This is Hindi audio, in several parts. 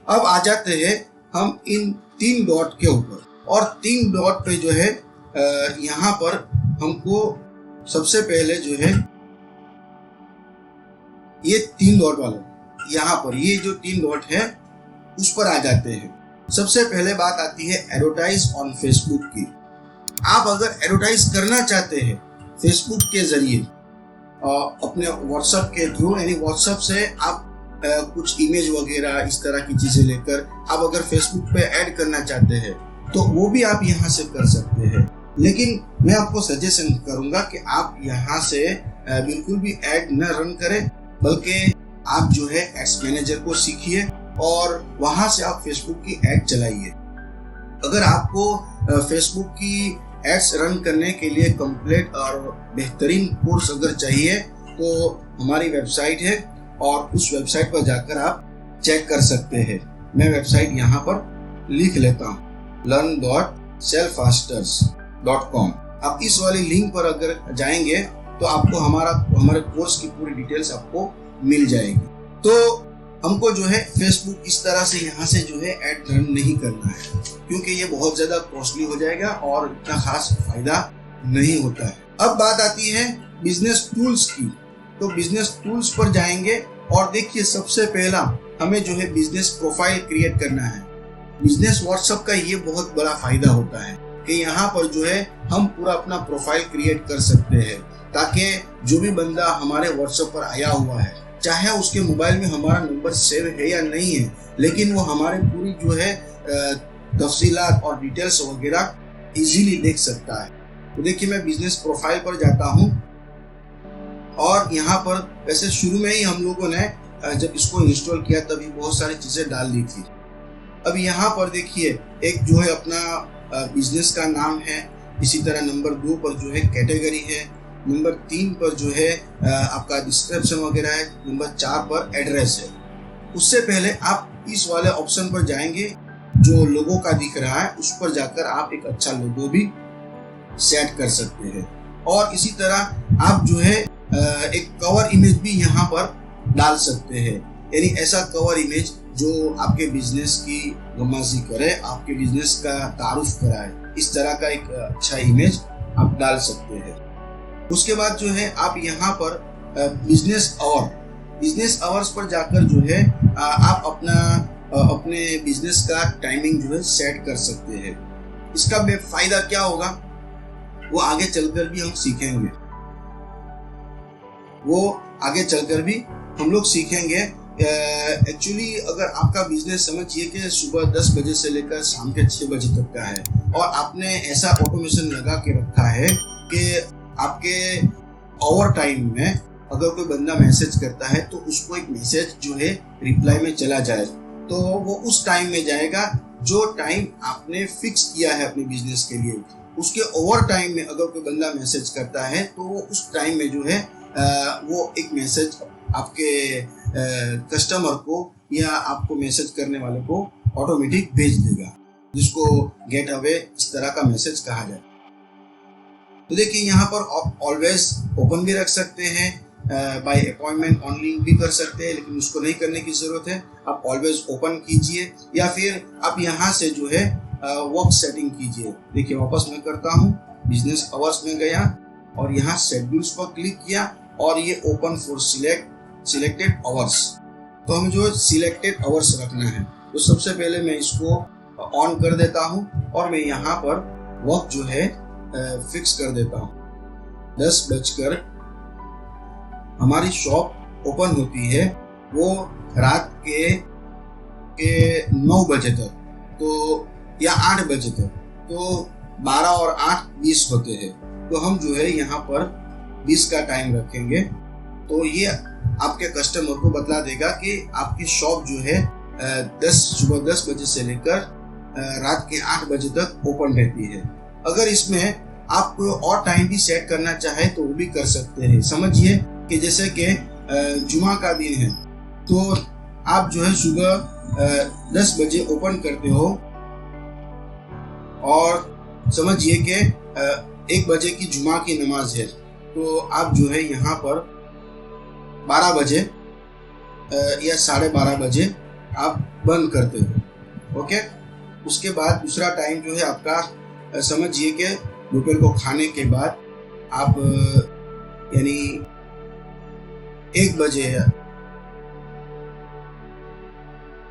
अब आ जाते हैं हम इन 3 डॉट के ऊपर, और 3 डॉट पे जो है यहाँ पर हमको सबसे पहले जो है ये 3 डॉट वाला, यहाँ पर ये जो 3 डॉट है उस पर आ जाते हैं। सबसे पहले बात आती है एडवर्टाइज ऑन फेसबुक की। आप अगर एडवर्टाइज करना चाहते हैं फेसबुक के जरिए अपने व्हाट्सएप के थ्रू, यानी व्हाट्सएप से आप कुछ इमेज वगैरह इस तरह की चीजें लेकर आप अगर फेसबुक पे ऐड करना चाहते हैं तो वो भी आप यहाँ से कर सकते हैं। लेकिन मैं आपको सजेशन करूंगा कि आप यहाँ से बिल्कुल भी ऐड न रन करें, बल्कि आप जो है एड्स मैनेजर को सीखिए और वहां से आप फेसबुक की ऐड चलाइए। अगर आपको फेसबुक की एड्स रन करने के लिए कंप्लीट और बेहतरीन कोर्स अगर चाहिए तो हमारी वेबसाइट है और उस वेबसाइट पर जाकर आप चेक कर सकते हैं। मैं वेबसाइट यहाँ पर लिख लेता हूँ, learn.sellfasters.com। आप इस वाली लिंक पर अगर जाएंगे तो आपको हमारे कोर्स की पूरी डिटेल्स आपको मिल जाएगी। तो हमको जो है फेसबुक इस तरह से यहाँ से जो है ऐड रन नहीं करना है, क्योंकि ये बहुत ज्यादा कॉस्टली हो जाएगा और इतना खास फायदा नहीं होता है। अब बात आती है बिजनेस टूल्स की। तो बिजनेस टूल्स पर जाएंगे और देखिए सबसे पहला हमें जो है बिजनेस प्रोफाइल क्रिएट करना है। बिजनेस व्हाट्सएप का ये बहुत बड़ा फायदा होता है कि यहाँ पर जो है हम पूरा अपना प्रोफाइल क्रिएट कर सकते हैं, ताकि जो भी बंदा हमारे व्हाट्सएप पर आया हुआ है, चाहे उसके मोबाइल में हमारा नंबर सेव है या नहीं है, लेकिन वो हमारे पूरी जो है तफसीलात और डिटेल्स वगैरह इजीली देख सकता है। तो देखिए मैं बिजनेस प्रोफाइल पर जाता हूँ और यहाँ पर वैसे शुरू में ही हम लोगों ने जब इसको इंस्टॉल किया तभी बहुत सारी चीजें डाल दी थी। अब यहाँ पर देखिए एक जो है अपना बिजनेस का नाम है, इसी तरह नंबर 2 पर जो है कैटेगरी है, नंबर 3 पर जो है आपका डिस्क्रिप्शन वगैरह है, नंबर 4 पर एड्रेस है। उससे पहले आप इस वाले ऑप्शन पर जाएंगे जो लोगो का दिख रहा है, उस पर जाकर आप एक अच्छा लोगो भी सेट कर सकते हैं। और इसी तरह आप जो है एक कवर इमेज भी यहाँ पर डाल सकते हैं, यानी ऐसा कवर इमेज जो आपके बिजनेस की गमाजी करे, आपके बिजनेस का तारुफ कराए, इस तरह का एक अच्छा इमेज आप डाल सकते हैं। उसके बाद जो है आप यहाँ पर बिजनेस आवर्स पर जाकर जो है आप अपने बिजनेस का टाइमिंग जो है सेट कर सकते हैं। इसका फायदा क्या होगा वो आगे चलकर भी हम सीखेंगे, हम लोग सीखेंगे। एक्चुअली अगर आपका बिजनेस समझिए कि सुबह 10 बजे से लेकर शाम के 6 बजे तक का है और आपने ऐसा ऑटोमेशन लगा के रखा है कि आपके ओवर टाइम में अगर कोई बंदा मैसेज करता है तो उसको एक मैसेज जो है रिप्लाई में चला जाए, तो वो उस टाइम में जाएगा जो टाइम आपने फिक्स किया है अपने बिजनेस के लिए। उसके ओवर टाइम में अगर कोई बंदा मैसेज करता है तो वो उस टाइम में जो है वो एक मैसेज आपके कस्टमर को या आपको मैसेज करने वाले को ऑटोमेटिक भेज देगा, जिसको गेट अवे इस तरह का मैसेज कहा जाए। तो देखिए यहाँ पर आप ऑलवेज ओपन भी रख सकते हैं, बाय अपॉइंटमेंट ऑनली भी कर सकते हैं, लेकिन उसको नहीं करने की जरूरत है। आप ऑलवेज ओपन कीजिए या फिर आप यहाँ से जो है वर्क सेटिंग कीजिए। देखिए वापस मैं करता हूँ, बिजनेस आवर्स में गया और यहाँ शेड्यूल्स पर क्लिक किया और ये ओपन फॉर सिलेक्टेड आवर्स। तो हमें जो सिलेक्टेड आवर्स रखना है, तो सबसे पहले मैं इसको ऑन कर देता हूँ और मैं यहाँ पर वक्त जो है फिक्स कर देता हूँ 10 बजकर। हमारी शॉप ओपन होती है वो रात के 9 बजे तक, तो या 8 बजे तक, तो 12 और 8 20 होते हैं। तो हम जो है यहाँ पर 20 का टाइम रखेंगे, तो ये आपके कस्टमर को बतला देगा कि आपकी शॉप जो है सुबह 10 बजे से लेकर रात के 8 बजे तक ओपन रहती है। अगर इसमें आप कोई और टाइम भी सेट करना चाहे तो वो भी कर सकते हैं। समझिए कि जैसे कि जुमा का दिन है तो आप जो है सुबह 10 बजे ओपन करते हो और समझिए कि 1 बजे की जुमा की नमाज है, तो आप जो है यहाँ पर 12 बजे या 12:30 बजे आप बंद करते हो। ओके, उसके बाद दूसरा टाइम जो है आपका समझिए कि दोपहर को खाने के बाद आप यानी 1 बजे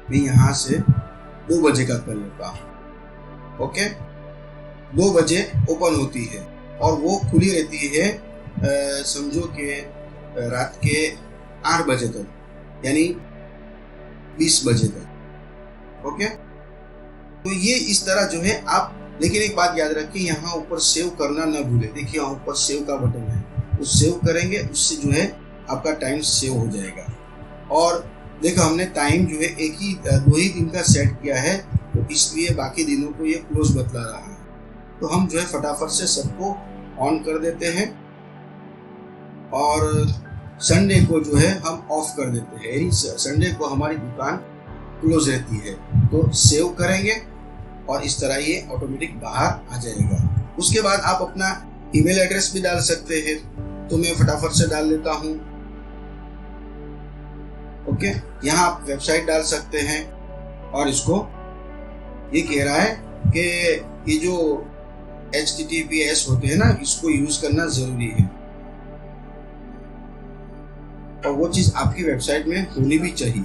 मैं यहाँ से 2 बजे का कर लेता हूँ। ओके, 2 बजे ओपन होती है और वो खुली रहती है समझो कि रात के 8 बजे तक, यानी 20 बजे तक। ओके, तो ये इस तरह जो है आप, लेकिन एक बात याद रखिए, यहाँ ऊपर सेव करना ना भूले। देखिए यहाँ ऊपर सेव का बटन है, उस सेव करेंगे, उससे जो है आपका टाइम सेव हो जाएगा। और देखो हमने टाइम जो है 2 ही दिन का सेट किया है, तो इसलिए बाकी दिनों को ये क्लोज बतला रहा है। तो हम जो है फटाफट से सबको ऑन कर देते हैं और संडे को जो है हम ऑफ कर देते हैं, यानी संडे को हमारी दुकान क्लोज रहती है। तो सेव करेंगे और इस तरह ये ऑटोमेटिक बाहर आ जाएगा। उसके बाद आप अपना ईमेल एड्रेस भी डाल सकते हैं, तो मैं फटाफट से डाल देता हूँ। ओके, यहाँ आप वेबसाइट डाल सकते हैं और इसको ये कह रहा है कि ये जो HTTPS होते हैं ना, इसको यूज करना जरूरी है और वो चीज आपकी वेबसाइट में होनी भी चाहिए।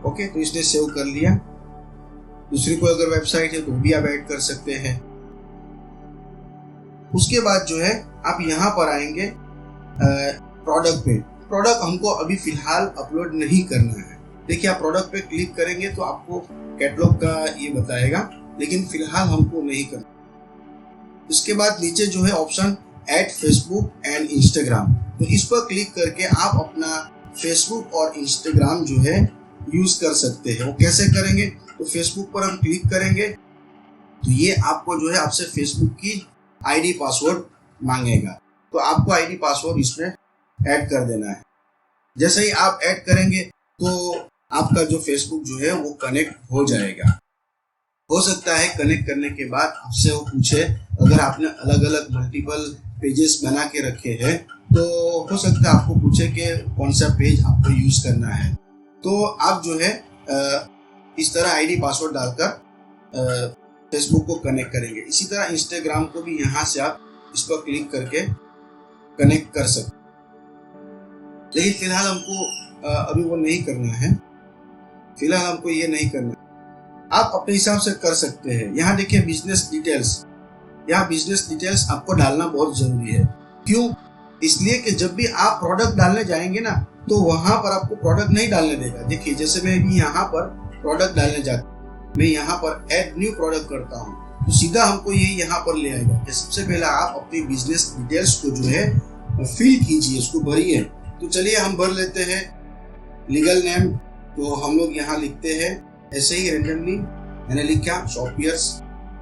ओके, तो इसने सेव कर लिया। दूसरी कोई अगर वेबसाइट है तो भी आप ऐड कर सकते हैं। उसके बाद जो है आप यहाँ पर आएंगे प्रोडक्ट पे। प्रोडक्ट हमको अभी फिलहाल अपलोड नहीं करना है। देखिए आप प्रोडक्ट पे क्लिक करेंगे तो आपको कैटलॉग का ये बताएगा, लेकिन फिलहाल हमको नहीं करना। उसके बाद नीचे जो है option add Facebook and Instagram, तो इस पर क्लिक करके आप अपना फेसबुक और इंस्टाग्राम जो है यूज कर सकते हैं। वो कैसे करेंगे, तो फेसबुक पर हम क्लिक करेंगे तो ये आपको जो है आपसे फेसबुक की आईडी पासवर्ड मांगेगा, तो आपको आईडी पासवर्ड इसमें ऐड कर देना है। जैसे ही आप ऐड करेंगे तो आपका जो फेसबुक जो है वो कनेक्ट हो जाएगा। हो सकता है कनेक्ट करने के बाद आपसे वो पूछे, अगर आपने अलग अलग मल्टीपल पेजेस बना के रखे हैं तो हो सकता है आपको पूछे कि कौन सा पेज आपको यूज करना है। तो आप जो है इस तरह आईडी पासवर्ड डालकर फेसबुक को कनेक्ट करेंगे। इसी तरह इंस्टाग्राम को भी यहाँ से आप इस पर क्लिक करके कनेक्ट कर सकते, लेकिन फिलहाल हमको अभी वो नहीं करना है। फिलहाल हमको ये नहीं करना है। आप अपने हिसाब से कर सकते हैं। यहाँ देखिए बिजनेस डिटेल्स, यहाँ बिजनेस डिटेल्स आपको डालना बहुत जरूरी है। क्यों? इसलिए कि जब भी आप प्रोडक्ट डालने जाएंगे ना, तो वहां पर आपको प्रोडक्ट नहीं डालने देगा। देखिए जैसे मैं भी यहाँ पर प्रोडक्ट डालने जाता हूँ, मैं यहाँ पर ऐड न्यू प्रोडक्ट करता हूँ, तो सीधा हमको ये यहाँ पर ले आएगा कि सबसे पहले आप अपनी बिजनेस डिटेल्स को जो है फिल कीजिए, उसको भरिए। तो चलिए हम भर लेते हैं लीगल नेम, तो हम लोग यहाँ लिखते हैं ऐसे ही रेंडमली। मैंने लिखा शॉपियर्स।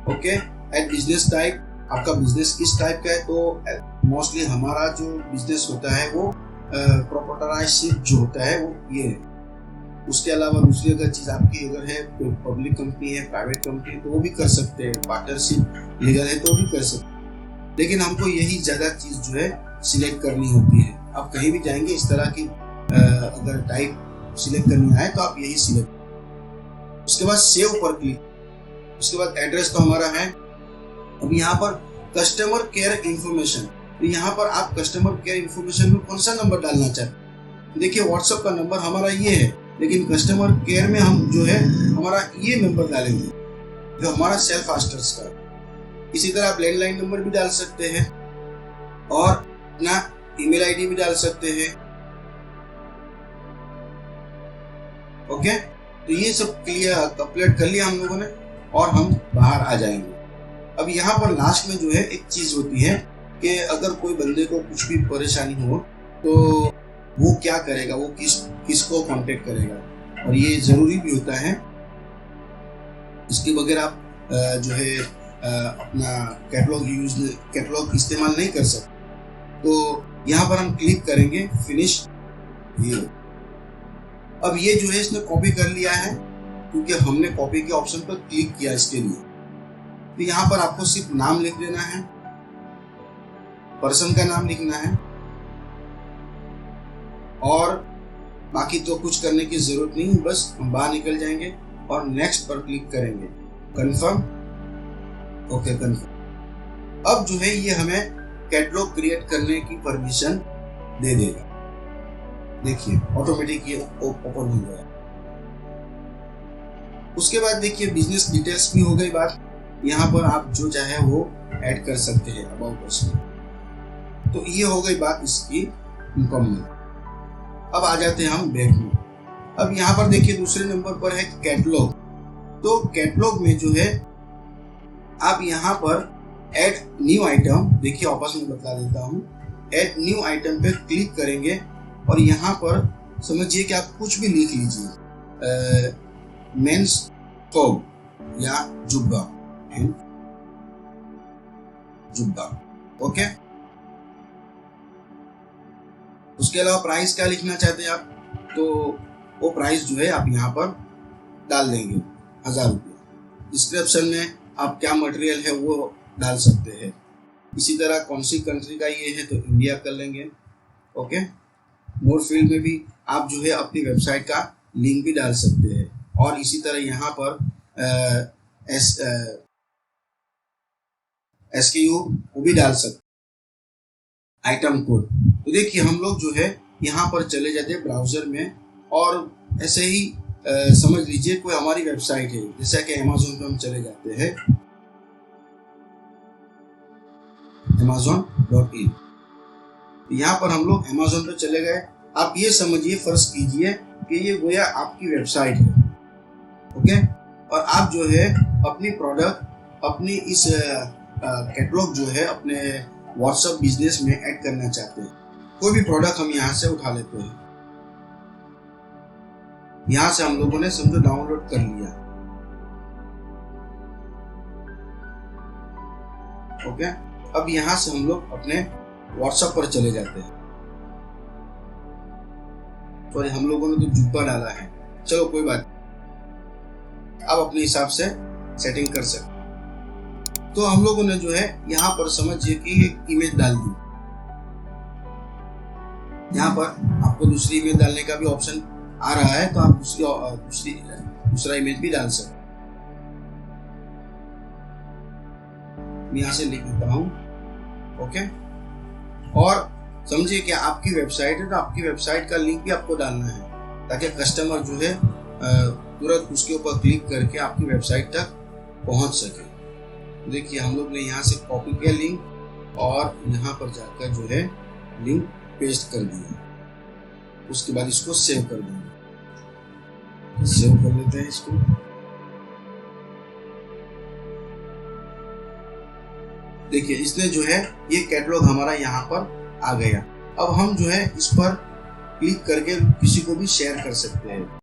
ओके, एट बिजनेस टाइप, आपका बिजनेस किस टाइप का है, तो मोस्टली हमारा जो बिजनेस होता है वो प्रोप्राइटरशिप जो होता है वो ये है। उसके अलावा दूसरी अगर चीज आपकी अगर है कोई पब्लिक कंपनी है, प्राइवेट कंपनी, तो वो भी कर सकते हैं। पार्टनरशिप लीगल है तो भी कर सकते हैं, लेकिन हमको यही ज्यादा चीज जो है सिलेक्ट करनी होती है। आप कहीं भी जाएंगे इस तरह की अगर टाइप सिलेक्ट करनी आए तो आप यही सिलेक्ट। उसके बाद सेव पर क्लिक। उसके बाद एड्रेस तो हमारा है। अब यहाँ पर कस्टमर केयर इंफॉर्मेशन, तो यहाँ पर आप कस्टमर केयर इंफॉर्मेशन में कौन सा नंबर डालना चाहते हैं। देखिए व्हाट्सएप का नंबर हमारा ये है, लेकिन कस्टमर केयर में हम जो है हमारा ये नंबर डालेंगे जो हमारा सेल्फ फास्टर्स का। इसी तरह आप लैंडलाइन नंबर भी डाल सकते हैं और अपना ईमेल आईडी भी डाल सकते हैं। ओके, तो ये सब क्लियर कंप्लीट कर लिया हम लोगों ने और हम बाहर आ जाएंगे। अब यहाँ पर लास्ट में जो है एक चीज होती है कि अगर कोई बंदे को कुछ भी परेशानी हो तो वो क्या करेगा, वो किसको कांटेक्ट करेगा, और ये जरूरी भी होता है। इसके बगैर आप जो है अपना कैटलॉग इस्तेमाल नहीं कर सकते। तो यहाँ पर हम क्लिक करेंगे फिनिश। ये अब ये जो है इसने कॉपी कर लिया है, क्योंकि हमने कॉपी के ऑप्शन पर क्लिक किया इसके लिए। तो यहाँ पर आपको सिर्फ नाम लिख देना है पर्सन का नाम लिखना है और बाकी तो कुछ करने की जरूरत नहीं, बस हम बाहर निकल जाएंगे और नेक्स्ट पर क्लिक करेंगे। Confirm, okay confirm. अब जो है ये हमें कैटलॉग क्रिएट करने की परमिशन दे देगा। देखिए ऑटोमेटिक ये ओपन हो गया। उसके बाद देखिए बिजनेस डिटेल्स भी हो गई बात। यहाँ पर आप जो चाहे वो ऐड कर सकते हैं अबाउट अस। तो ये हो गई बात इसकी मुकम्मल। अब आ जाते हैं हम बैक में। अब यहाँ पर देखिए दूसरे नंबर पर है कैटलॉग। तो कैटलॉग में जो है आप यहाँ पर ऐड न्यू आइटम, देखिए वापस में बता देता हूँ, ऐड न्यू आइटम पे क्लिक करेंगे और यहाँ पर समझिए कि आप कुछ भी लिख लीजिए, मेंस थोब या जुब्बा, जुब्बा, ओके। उसके अलावा प्राइस क्या लिखना चाहते हैं आप, तो वो प्राइस जो है आप यहाँ पर डाल देंगे 1000 रुपये। डिस्क्रिप्शन में आप क्या मटेरियल है वो डाल सकते हैं। इसी तरह कौन सी कंट्री का ये है तो इंडिया कर लेंगे, ओके। मोर फील्ड में भी आप जो है अपनी वेबसाइट का लिंक भी डाल सकते हैं और इसी तरह यहाँ पर SKU वो भी डाल सकते, आइटम कोड। तो देखिए हम लोग जो है यहाँ पर चले जाते हैं ब्राउजर में और ऐसे ही समझ लीजिए कोई हमारी वेबसाइट है, जैसा कि अमेज़न पे हम चले जाते हैं, amazon.in। यहाँ पर हम लोग अमेज़न पे चले गए। आप ये समझिए, फर्ज कीजिए कि ये गोया आपकी वेबसाइट है, ओके। और आप जो है अपनी प्रोडक्ट अपनी इस कैटलॉग जो है अपने व्हाट्सएप बिजनेस में ऐड करना चाहते हैं। कोई भी प्रोडक्ट हम यहाँ से उठा लेते हैं। यहाँ से हम लोगों ने समझो डाउनलोड कर लिया, ओके। अब यहाँ से हम लोग अपने व्हाट्सएप पर चले जाते हैं। तो हम लोगों ने तो जुब्बा डाला है, चलो कोई बात, अब अपने हिसाब से सेटिंग कर सकते। तो हम लोगों ने जो है यहाँ पर समझिए कि एक इमेज डाल दी। यहाँ पर आपको दूसरी इमेज डालने का भी ऑप्शन आ रहा है, तो आप दूसरा इमेज भी डाल सकते। मैं यहाँ से लिख देता हूँ, ओके। और समझिए कि आपकी वेबसाइट है तो आपकी वेबसाइट का लिंक भी आपको डालना है ताकि कस्टमर जो है तुरंत उसके ऊपर क्लिक करके आपकी वेबसाइट तक पहुंच सके। देखिए हम लोग ने यहाँ से कॉपी किया लिंक और यहाँ पर जाकर जो है लिंक पेस्ट कर दिया। उसके बाद इसको सेव कर देंगे। सेव कर लेते हैं इसको। देखिए इसने जो है ये कैटलॉग हमारा यहाँ पर आ गया। अब हम जो है इस पर क्लिक करके किसी को भी शेयर कर सकते हैं।